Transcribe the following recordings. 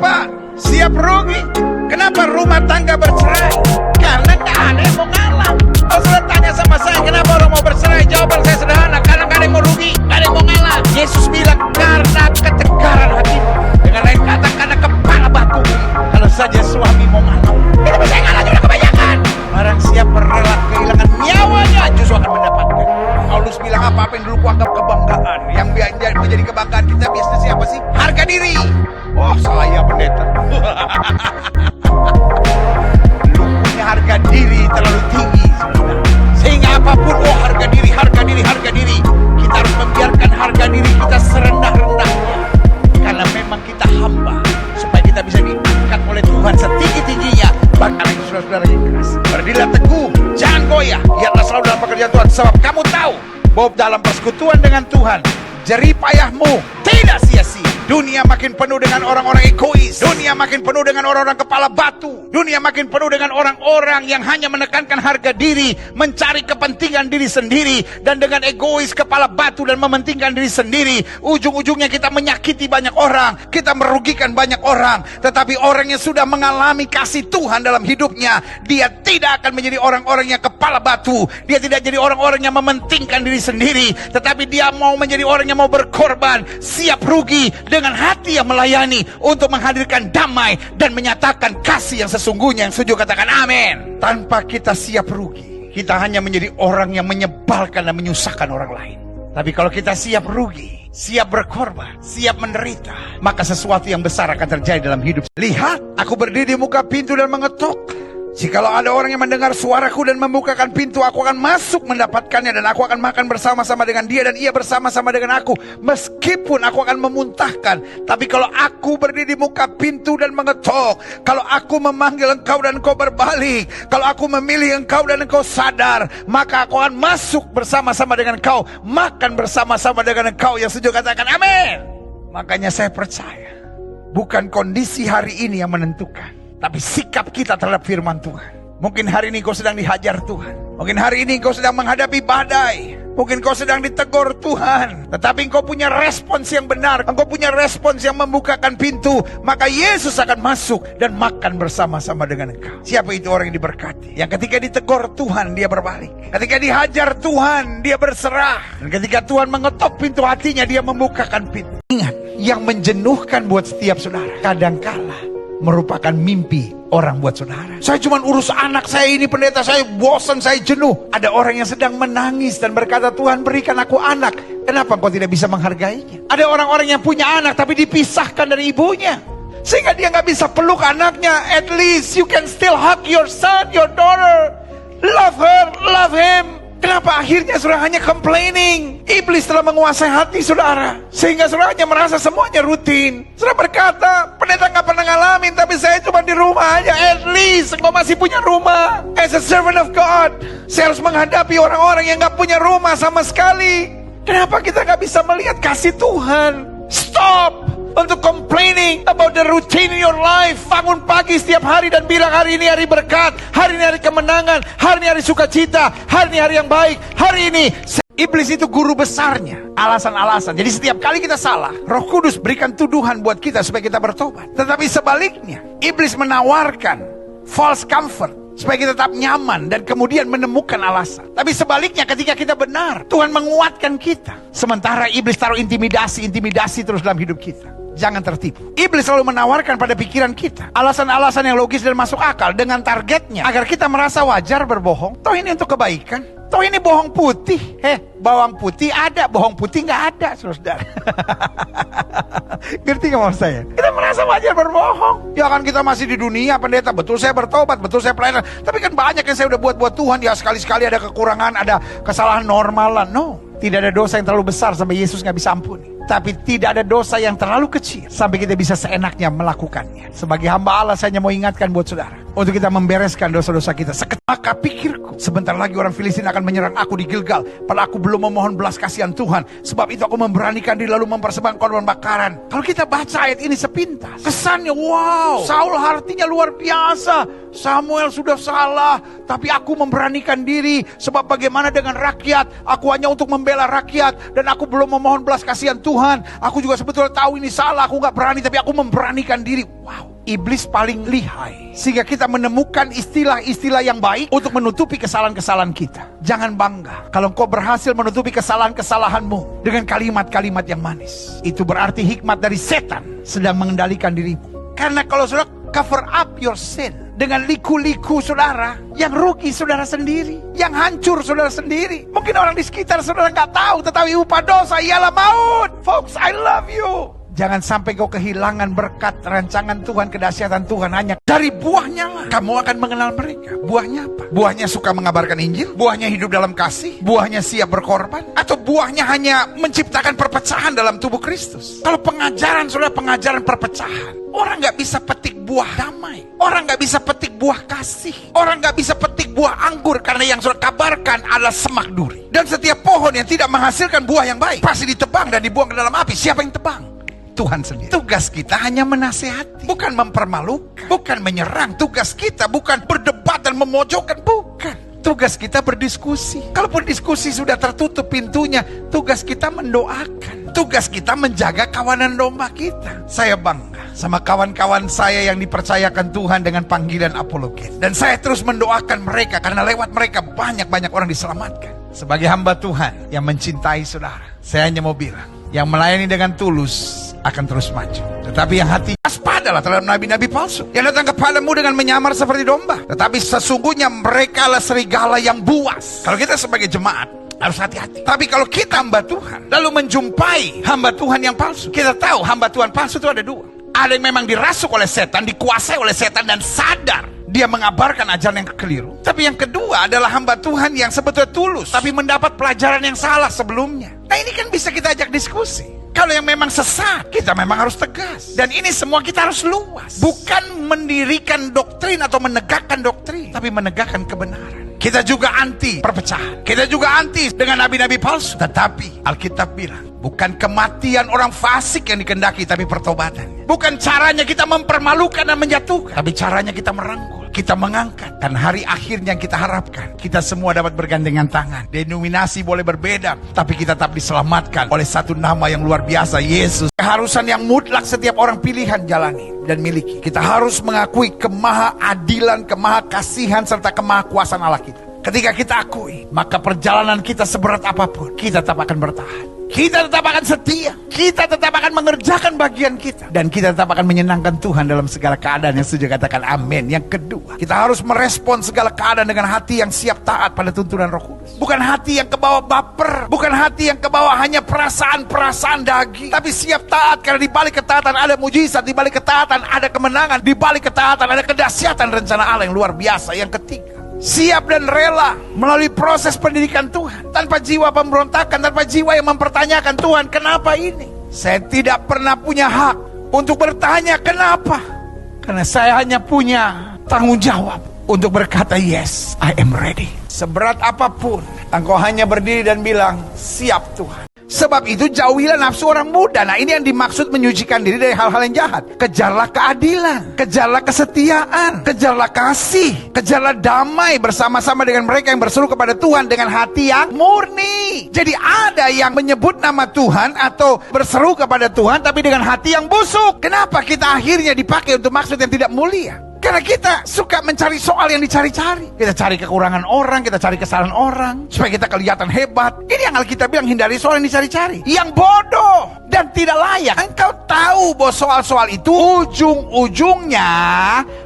Kenapa siap rugi? Kenapa rumah tangga bercerai? Karena gak ada yang mau ngalah. Kalau sudah tanya sama saya, kenapa orang mau bercerai? Jawaban saya sederhana, karena gak ada yang mau rugi, gak ada yang mau ngalah. Yesus bilang, karena ketegaran hatimu. Dengan lain kata, karena kepala batu. Kalau saja suami mau ngalah, kita bisa ngalah sudah kebanyakan. Barang siapa rela kehilangan nyawanya, justru akan mendapatkan. Paulus bilang apa yang dulu kuanggap kebanggaan, yang menjadi kebanggaan kita biasanya siapa sih? Harga diri. Oh, saya pendeta. Lu punya harga diri terlalu tinggi, sehingga apapun, oh harga diri, harga diri, harga diri. Kita harus membiarkan harga diri kita serendah-rendahnya, karena memang kita hamba, supaya kita bisa diangkat oleh Tuhan setinggi-tingginya. Bahkan saudara-saudara yang keras, berdirilah teguh, jangan goyah, lihatlah selalu dalam pekerjaan Tuhan, sebab kamu tahu bahwa dalam persekutuan dengan Tuhan, jerih payahmu tidak sia-sia. Dunia makin penuh dengan orang-orang egois. Dunia makin penuh dengan orang-orang kepala batu. Dunia makin penuh dengan orang-orang yang hanya menekankan harga diri, mencari kepentingan diri sendiri, dan dengan egois, kepala batu, dan mementingkan diri sendiri, ujung-ujungnya kita menyakiti banyak orang, kita merugikan banyak orang. Tetapi orang yang sudah mengalami kasih Tuhan dalam hidupnya, dia tidak akan menjadi orang-orang yang kepala batu. Dia tidak jadi orang-orang yang mementingkan diri sendiri, tetapi dia mau menjadi orang yang mau berkorban, siap rugi, dengan hati yang melayani untuk menghadirkan damai dan menyatakan kasih yang sesungguhnya. Yang setuju katakan amin. Tanpa kita siap rugi, kita hanya menjadi orang yang menyebalkan dan menyusahkan orang lain. Tapi kalau kita siap rugi, siap berkorban, siap menderita, maka sesuatu yang besar akan terjadi dalam hidup. Lihat, aku berdiri di muka pintu dan mengetuk. Jikalau ada orang yang mendengar suaraku dan membukakan pintu, aku akan masuk mendapatkannya, dan aku akan makan bersama-sama dengan dia, dan ia bersama-sama dengan aku. Meskipun aku akan memuntahkan, tapi kalau aku berdiri di muka pintu dan mengetuk, kalau aku memanggil engkau dan engkau berbalik, kalau aku memilih engkau dan engkau sadar, maka aku akan masuk bersama-sama dengan engkau, makan bersama-sama dengan engkau. Yang setuju katakan amin. Makanya saya percaya, bukan kondisi hari ini yang menentukan, tapi sikap kita terhadap firman Tuhan. Mungkin hari ini kau sedang dihajar Tuhan. Mungkin hari ini kau sedang menghadapi badai. Mungkin kau sedang ditegur Tuhan. Tetapi engkau punya respons yang benar. Engkau punya respons yang membukakan pintu. Maka Yesus akan masuk dan makan bersama-sama dengan engkau. Siapa itu orang yang diberkati? Yang ketika ditegur Tuhan, dia berbalik. Ketika dihajar Tuhan, dia berserah. Dan ketika Tuhan mengetuk pintu hatinya, dia membukakan pintu. Ingat, yang menjenuhkan buat setiap saudara, kadangkala merupakan mimpi orang buat saudara. Saya cuma urus anak saya ini, pendeta, saya bosan, saya jenuh. Ada orang yang sedang menangis dan berkata, Tuhan berikan aku anak. Kenapa engkau tidak bisa menghargainya? Ada orang-orang yang punya anak tapi dipisahkan dari ibunya, sehingga dia gak bisa peluk anaknya. At least you can still hug your son, your daughter. Love her, love him. Kenapa akhirnya saudara hanya complaining? Iblis telah menguasai hati saudara, sehingga saudara hanya merasa semuanya rutin. Saudara berkata, pendeta gak pernah ngalamin, tapi saya cuma di rumah aja. At least engkau masih punya rumah. As a servant of God, saya harus menghadapi orang-orang yang gak punya rumah sama sekali. Kenapa kita gak bisa melihat kasih Tuhan? Stop untuk complaining about the routine in your life. Bangun pagi setiap hari dan bilang, hari ini hari berkat, hari ini hari kemenangan, hari ini hari sukacita, hari ini hari yang baik. Hari ini iblis itu guru besarnya, alasan-alasan. Jadi setiap kali kita salah, Roh Kudus berikan tuduhan buat kita supaya kita bertobat. Tetapi sebaliknya, iblis menawarkan false comfort supaya kita tetap nyaman dan kemudian menemukan alasan. Tapi sebaliknya, ketika kita benar, Tuhan menguatkan kita. Sementara iblis taruh intimidasi terus dalam hidup kita. Jangan tertipu. Iblis selalu menawarkan pada pikiran kita alasan-alasan yang logis dan masuk akal, dengan targetnya agar kita merasa wajar berbohong. Toh ini untuk kebaikan. Toh ini bohong putih. Bawang putih ada, bohong putih nggak ada, saudara. Ngerti nggak maksud saya? Kita merasa wajar berbohong. Ya kan kita masih di dunia, pendeta. Betul saya bertobat, betul saya pelayanan. Tapi kan banyak yang saya udah buat Tuhan. Ya sekali-sekali ada kekurangan, ada kesalahan normalan. No, tidak ada dosa yang terlalu besar sampai Yesus nggak bisa ampuni. Tapi tidak ada dosa yang terlalu kecil sampai kita bisa seenaknya melakukannya. Sebagai hamba Allah, saya hanya mau ingatkan buat saudara, untuk kita membereskan dosa-dosa kita. Maka pikirku, sebentar lagi orang Filistin akan menyerang aku di Gilgal, padahal aku belum memohon belas kasihan Tuhan. Sebab itu aku memberanikan diri lalu mempersembahkan korban bakaran. Kalau kita baca ayat ini sepintas, kesannya wow, Saul artinya luar biasa. Samuel sudah salah, tapi aku memberanikan diri. Sebab bagaimana dengan rakyat? Aku hanya untuk membela rakyat, dan aku belum memohon belas kasihan Tuhan. Tuhan, aku juga sebetulnya tahu ini salah, aku gak berani, tapi aku memberanikan diri. Wow, iblis paling lihai. Sehingga kita menemukan istilah-istilah yang baik untuk menutupi kesalahan-kesalahan kita. Jangan bangga kalau engkau berhasil menutupi kesalahan-kesalahanmu dengan kalimat-kalimat yang manis. Itu berarti hikmat dari setan sedang mengendalikan dirimu. Karena kalau saudara cover up your sin dengan liku-liku saudara, yang rugi saudara sendiri, yang hancur saudara sendiri. Mungkin orang di sekitar saudara nggak tahu, tetapi upah dosa ialah maut. Folks, I love you. Jangan sampai kau kehilangan berkat rancangan Tuhan, kedahsyatan Tuhan hanya dari buahnya lah. Kamu akan mengenal mereka. Buahnya apa? Buahnya suka mengabarkan Injil? Buahnya hidup dalam kasih? Buahnya siap berkorban? Atau buahnya hanya menciptakan perpecahan dalam tubuh Kristus? Kalau pengajaran saudara, pengajaran perpecahan, orang gak bisa petik buah damai. Orang gak bisa petik buah kasih. Orang gak bisa petik buah anggur, karena yang saudara kabarkan adalah semak duri. Dan setiap pohon yang tidak menghasilkan buah yang baik pasti ditebang dan dibuang ke dalam api. Siapa yang tebang? Tuhan sendiri. Tugas kita hanya menasehati, bukan mempermalukan, bukan menyerang. Tugas kita bukan berdebat dan memojokkan, bukan. Tugas kita berdiskusi. Kalaupun diskusi sudah tertutup pintunya, tugas kita mendoakan. Tugas kita menjaga kawanan domba kita. Saya bangga sama kawan-kawan saya yang dipercayakan Tuhan dengan panggilan apologet. Dan saya terus mendoakan mereka, karena lewat mereka banyak-banyak orang diselamatkan. Sebagai hamba Tuhan yang mencintai saudara, saya hanya mau bilang, yang melayani dengan tulus akan terus maju. Tetapi yang hati waspadalah terhadap nabi-nabi palsu yang datang kepadamu dengan menyamar seperti domba, tetapi sesungguhnya mereka adalah serigala yang buas. Kalau kita sebagai jemaat harus hati-hati. Tapi kalau kita hamba Tuhan lalu menjumpai hamba Tuhan yang palsu, kita tahu hamba Tuhan palsu itu ada dua. Ada yang memang dirasuk oleh setan, dikuasai oleh setan, dan sadar dia mengabarkan ajaran yang keliru. Tapi yang kedua adalah hamba Tuhan yang sebetulnya tulus, tapi mendapat pelajaran yang salah sebelumnya. Nah, ini kan bisa kita ajak diskusi. Kalau yang memang sesat, kita memang harus tegas. Dan ini semua kita harus luas. Bukan mendirikan doktrin atau menegakkan doktrin, tapi menegakkan kebenaran. Kita juga anti perpecahan. Kita juga anti dengan nabi-nabi palsu. Tetapi Alkitab bilang, bukan kematian orang fasik yang dikehendaki, tapi pertobatan. Bukan caranya kita mempermalukan dan menjatuhkan, tapi caranya kita merangkul, kita mengangkat. Dan hari akhirnya yang kita harapkan, kita semua dapat bergandengan tangan. Denominasi boleh berbeda, tapi kita tetap diselamatkan oleh satu nama yang luar biasa, Yesus. Keharusan yang mutlak setiap orang pilihan jalani dan miliki. Kita harus mengakui kemahaadilan, kemahakasihan, serta kemahakuasaan Allah kita. Ketika kita akui, maka perjalanan kita seberat apapun, kita tetap akan bertahan. Kita tetap akan setia. Kita tetap akan mengerjakan bagian kita. Dan kita tetap akan menyenangkan Tuhan dalam segala keadaan. Yang setuju katakan amin. Yang kedua, kita harus merespon segala keadaan dengan hati yang siap taat pada tuntunan Roh Kudus. Bukan hati yang kebawa baper. Bukan hati yang kebawa hanya perasaan-perasaan daging. Tapi siap taat, karena di balik ketaatan ada mujizat. Di balik ketaatan ada kemenangan. Di balik ketaatan ada kedahsyatan rencana Allah yang luar biasa. Yang ketiga, siap dan rela melalui proses pendidikan Tuhan, tanpa jiwa pemberontakan, tanpa jiwa yang mempertanyakan, Tuhan kenapa ini? Saya tidak pernah punya hak untuk bertanya kenapa, karena saya hanya punya tanggung jawab untuk berkata yes, I am ready. Seberat apapun, engkau hanya berdiri dan bilang siap Tuhan. Sebab itu jauhilah nafsu orang muda. Nah, ini yang dimaksud menyucikan diri dari hal-hal yang jahat. Kejarlah keadilan, kejarlah kesetiaan, kejarlah kasih, kejarlah damai bersama-sama dengan mereka yang berseru kepada Tuhan dengan hati yang murni. Jadi ada yang menyebut nama Tuhan atau berseru kepada Tuhan tapi dengan hati yang busuk. Kenapa kita akhirnya dipakai untuk maksud yang tidak mulia? Karena kita suka mencari soal yang dicari-cari. Kita cari kekurangan orang, kita cari kesalahan orang, supaya kita kelihatan hebat. Ini yang Alkitab bilang, hindari soal yang dicari-cari, yang bodoh dan tidak layak. Engkau tahu bahwa soal-soal itu ujung-ujungnya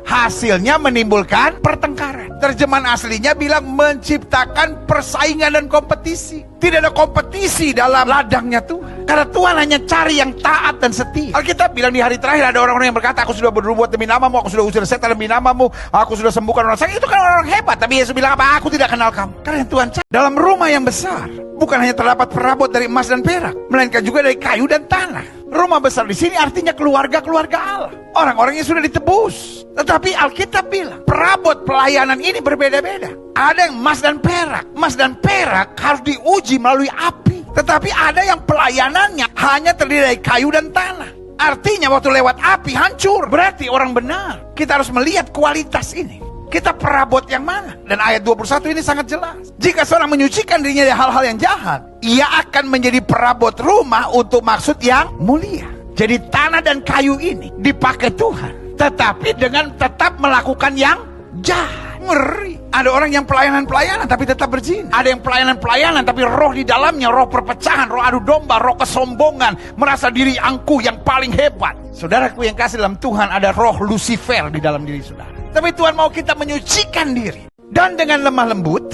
hasilnya menimbulkan pertengkaran. Terjemahan aslinya bilang menciptakan persaingan dan kompetisi. Tidak ada kompetisi dalam ladangnya Tuhan, karena Tuhan hanya cari yang taat dan setia. Alkitab bilang di hari terakhir ada orang-orang yang berkata, aku sudah berbuat demi namamu, aku sudah usir setan demi namamu, aku sudah sembuhkan orang sakit. Itu kan orang hebat. Tapi Yesus bilang apa? Aku tidak kenal kamu. Karena yang Tuhan cari dalam rumah yang besar bukan hanya terdapat perabot dari emas dan perak, melainkan juga dari kayu dan tanah. Rumah besar di sini artinya keluarga-keluarga Allah, orang-orang yang sudah ditebus. Tetapi Alkitab bilang perabot pelayanan ini berbeda-beda. Ada yang emas dan perak. Emas dan perak harus diuji melalui api. Tetapi ada yang pelayanannya hanya terdiri dari kayu dan tanah. Artinya waktu lewat api hancur. Berarti orang benar. Kita harus melihat kualitas ini. Kita perabot yang mana? Dan ayat 21 ini sangat jelas. Jika seorang menyucikan dirinya dari hal-hal yang jahat, ia akan menjadi perabot rumah untuk maksud yang mulia. Jadi tanah dan kayu ini dipakai Tuhan, tetapi dengan tetap melakukan yang jahat. Ngeri. Ada orang yang pelayanan-pelayanan tapi tetap berzina. Ada yang pelayanan-pelayanan tapi roh di dalamnya, roh perpecahan, roh adu domba, roh kesombongan, merasa diri angkuh yang paling hebat. Saudaraku yang kasih dalam Tuhan, ada roh Lucifer di dalam diri saudara. Tapi Tuhan mau kita menyucikan diri, dan dengan lemah lembut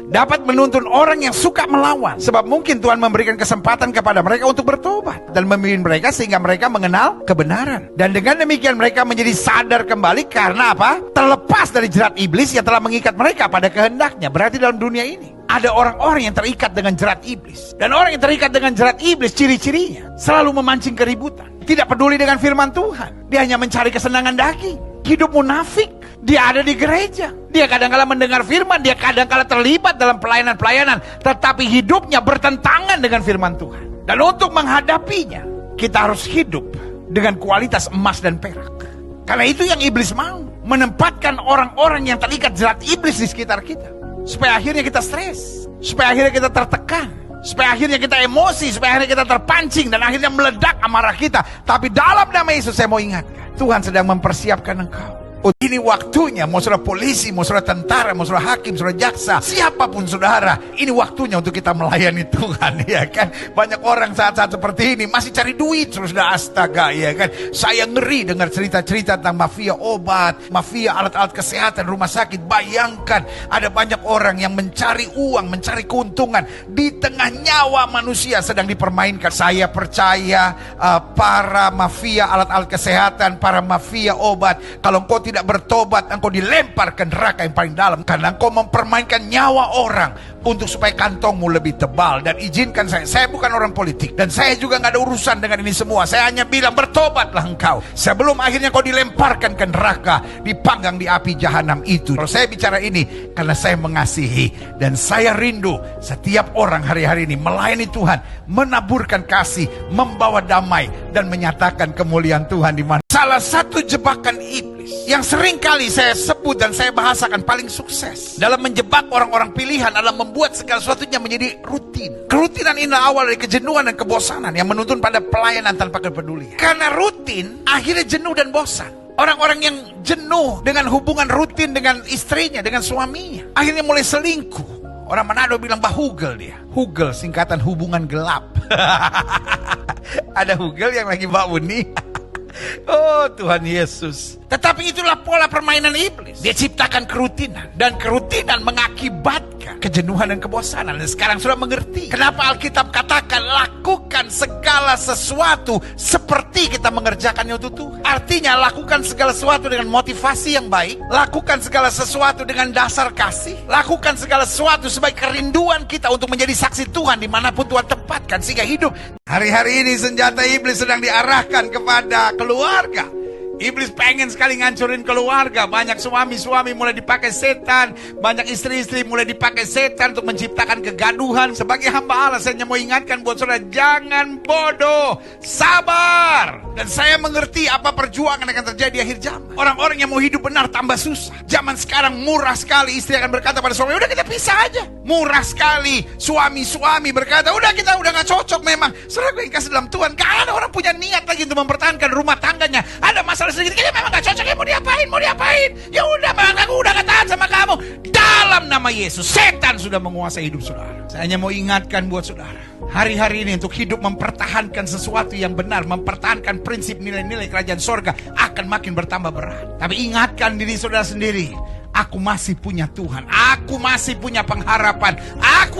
dapat menuntun orang yang suka melawan. Sebab mungkin Tuhan memberikan kesempatan kepada mereka untuk bertobat dan memimpin mereka sehingga mereka mengenal kebenaran. Dan dengan demikian mereka menjadi sadar kembali karena apa? Terlepas dari jerat iblis yang telah mengikat mereka pada kehendaknya. Berarti dalam dunia ini ada orang-orang yang terikat dengan jerat iblis. Dan orang yang terikat dengan jerat iblis, ciri-cirinya selalu memancing keributan, tidak peduli dengan firman Tuhan. Dia hanya mencari kesenangan daging, hidup munafik. Dia ada di gereja, dia kadang-kala mendengar firman, dia kadang-kala terlibat dalam pelayanan-pelayanan, tetapi hidupnya bertentangan dengan firman Tuhan. Dan untuk menghadapinya, kita harus hidup dengan kualitas emas dan perak. Karena itu yang iblis mau, menempatkan orang-orang yang terikat jerat iblis di sekitar kita, supaya akhirnya kita stres, supaya akhirnya kita tertekan, supaya akhirnya kita emosi, supaya akhirnya kita terpancing, dan akhirnya meledak amarah kita. Tapi dalam nama Yesus saya mau ingatkan, Tuhan sedang mempersiapkan engkau. Ini waktunya, mau saudara polisi, mau saudara tentara, mau saudara hakim, saudara jaksa, siapapun saudara, ini waktunya untuk kita melayani Tuhan, ya kan? Banyak orang saat-saat seperti ini masih cari duit, saudara, astaga, ya kan? Saya ngeri dengar cerita-cerita tentang mafia obat, mafia alat-alat kesehatan, rumah sakit. Bayangkan, ada banyak orang yang mencari uang, mencari keuntungan, di tengah nyawa manusia sedang dipermainkan. Saya percaya para mafia alat-alat kesehatan, para mafia obat, kalau engkau tidak bertobat, engkau dilempar ke neraka yang paling dalam, karena engkau mempermainkan nyawa orang untuk supaya kantongmu lebih tebal. Dan izinkan saya bukan orang politik, dan saya juga nggak ada urusan dengan ini semua. Saya hanya bilang, bertobatlah engkau sebelum akhirnya kau dilemparkan ke neraka, dipanggang di api jahanam itu. Kalau saya bicara ini karena saya mengasihi, dan saya rindu setiap orang hari-hari ini melayani Tuhan, menaburkan kasih, membawa damai, dan menyatakan kemuliaan Tuhan di mana. Salah satu jebakan iblis yang sering kali saya sebut dan saya bahasakan paling sukses dalam menjebak orang-orang pilihan adalah membuat segala sesuatunya menjadi rutin. Kerutinan ini awal dari kejenuhan dan kebosanan yang menuntun pada pelayanan tanpa kepedulian. Karena rutin, akhirnya jenuh dan bosan. Orang-orang yang jenuh dengan hubungan rutin dengan istrinya, dengan suaminya, akhirnya mulai selingkuh. Orang Manado bilang bahugel dia. Hugel singkatan hubungan gelap. Ada hugel yang lagi bau nih. Oh Tuhan Yesus. Tetapi itulah pola permainan iblis. Dia ciptakan kerutinan, dan kerutinan mengakibatkan kejenuhan dan kebosanan. Dan sekarang sudah mengerti kenapa Alkitab katakan lakukan segala sesuatu seperti kita mengerjakannya untuk Tuhan. Artinya lakukan segala sesuatu dengan motivasi yang baik, lakukan segala sesuatu dengan dasar kasih, lakukan segala sesuatu sebagai kerinduan kita untuk menjadi saksi Tuhan dimanapun Tuhan tempatkan, sehingga hidup. Hari-hari ini senjata iblis sedang diarahkan kepada keluarga. Iblis pengen sekali ngancurin keluarga. Banyak suami-suami mulai dipakai setan, banyak istri-istri mulai dipakai setan untuk menciptakan kegaduhan. Sebagai hamba Allah, saya mau ingatkan buat saudara, jangan bodoh, sabar. Dan saya mengerti apa perjuangan akan terjadi di akhir zaman. Orang-orang yang mau hidup benar tambah susah. Zaman sekarang murah sekali, istri akan berkata pada suami, udah kita pisah aja. Murah sekali suami-suami berkata, udah kita udah gak cocok memang. Saudara yang kasih dalam Tuhan, gak ada orang punya niat lagi untuk mempertahankan rumah tangganya. Ada masalah sedikit, kayaknya memang gak cocok, ya mau diapain. Ya udah, memang aku udah gak tahan sama kamu. Dalam nama Yesus, setan sudah menguasai hidup saudara. Saya hanya mau ingatkan buat saudara, hari-hari ini untuk hidup mempertahankan sesuatu yang benar, mempertahankan prinsip nilai-nilai kerajaan sorga akan makin bertambah berat. Tapi ingatkan diri saudara sendiri, aku masih punya Tuhan, aku masih punya pengharapan, aku